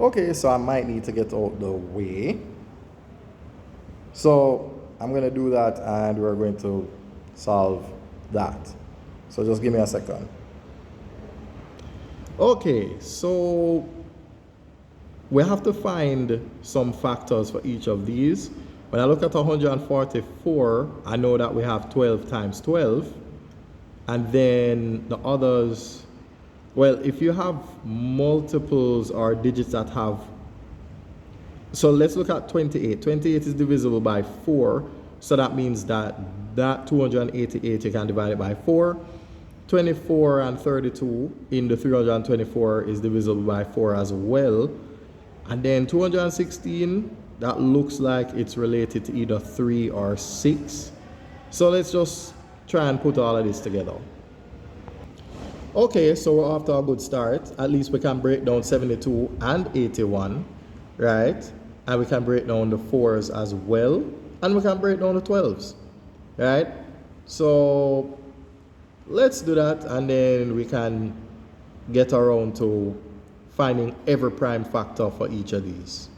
Okay, so I might need to get out the way. So I'm going to do that and we're going to solve that. So just give me a second. Okay, so we have to find some factors for each of these. When I look at 144, I know that we have 12 times 12. And then the others, well, if you have multiples or digits that have, so let's look at 28. 28 is divisible by 4. So that means that 288 you can divide it by 4. 24 and 32 in the 324 is divisible by 4 as well. And then 216, that looks like it's related to either 3 or 6. So let's just try and put all of this together. Okay, so we're off to a good start. At least we can break down 72 and 81, right? And we can break down the 4s as well. And we can break down the 12s, right? So let's do that, and then we can get around to finding every prime factor for each of these.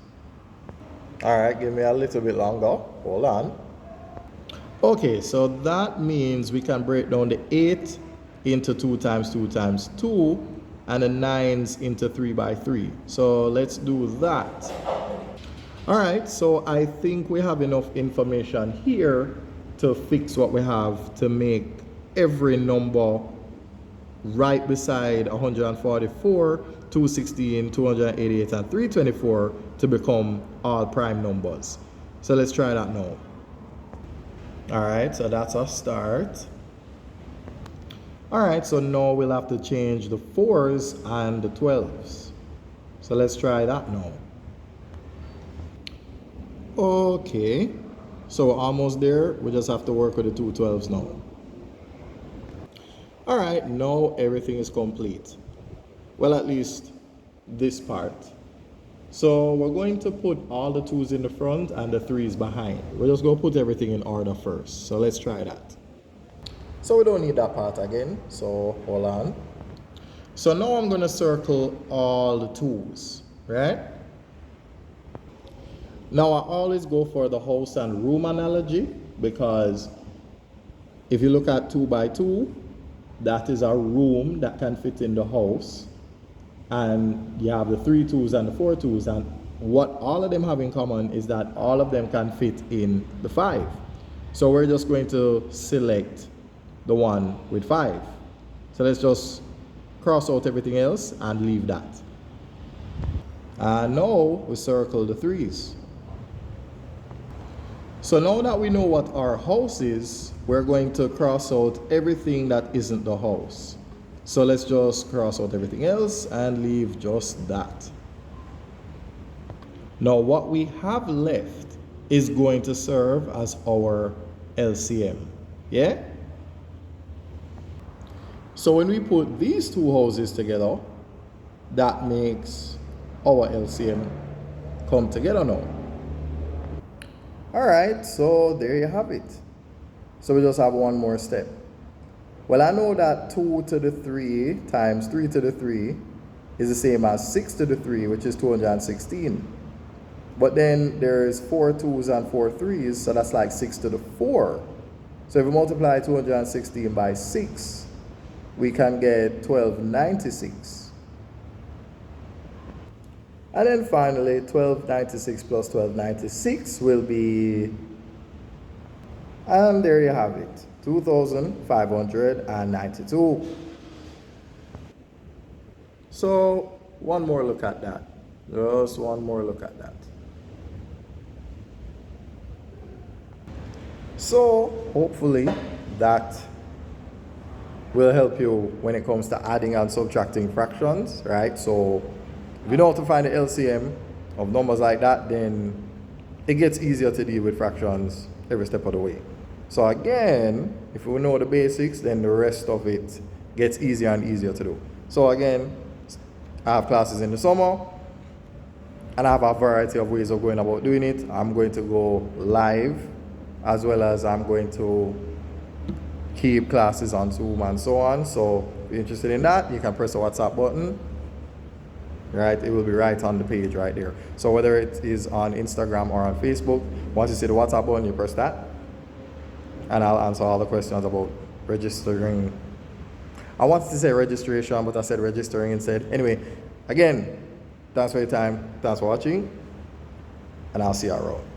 All right, give me a little bit longer. Hold on. Okay, so that means we can break down the 8 into 2 times 2 times 2, and the 9s into 3 by 3. So let's do that. All right, so I think we have enough information here to fix what we have to make every number right beside 144, 216, 288, and 324 to become all prime numbers. So let's try that now. All right, so that's a start. All right, so now we'll have to change the 4s and the 12s. So let's try that now. Okay, so we're almost there. We just have to work with the 2 12s now. All right, now everything is complete. Well, at least this part. So we're going to put all the 2s in the front and the 3s behind. We're just going to put everything in order first. So let's try that. So we don't need that part again. So hold on. So now I'm going to circle all the 2s, right? Now I always go for the house and room analogy, because if you look at 2 by 2, that is a room that can fit in the house. And you have the 3 2s and the 4 2s, and what all of them have in common is that all of them can fit in the 5. So we're just going to select the one with 5. So let's just cross out everything else and leave that. And now we circle the 3s. So now that we know what our house is, we're going to cross out everything that isn't the house. So let's just cross out everything else and leave just that. Now what we have left is going to serve as our LCM. Yeah? So when we put these 2 houses together, that makes our LCM come together now. All right, so there you have it. So we just have one more step. Well, I know that 2 to the 3 times 3 to the 3 is the same as 6 to the 3, which is 216. But then there's 4 2s and 4 3s, so that's like 6 to the 4. So if we multiply 216 by 6, we can get 1296. And then finally, 1296 plus 1296 will be, and there you have it, 2,592. So one more look at that. Just one more look at that. So hopefully that will help you when it comes to adding and subtracting fractions, right? So if you know how to find the LCM of numbers like that, then it gets easier to deal with fractions every step of the way. So again, if we know the basics, then the rest of it gets easier and easier to do. So again, I have classes in the summer, and I have a variety of ways of going about doing it. I'm going to go live, as well as I'm going to keep classes on Zoom and so on. So if you're interested in that, you can press the WhatsApp button right? It will be right on the page right there. So whether it is on Instagram or on Facebook, once you see the WhatsApp button, you press that, and I'll answer all the questions about registering. I wanted to say registration, but I said registering instead. Anyway, again, thanks for your time, thanks for watching, and I'll see you around.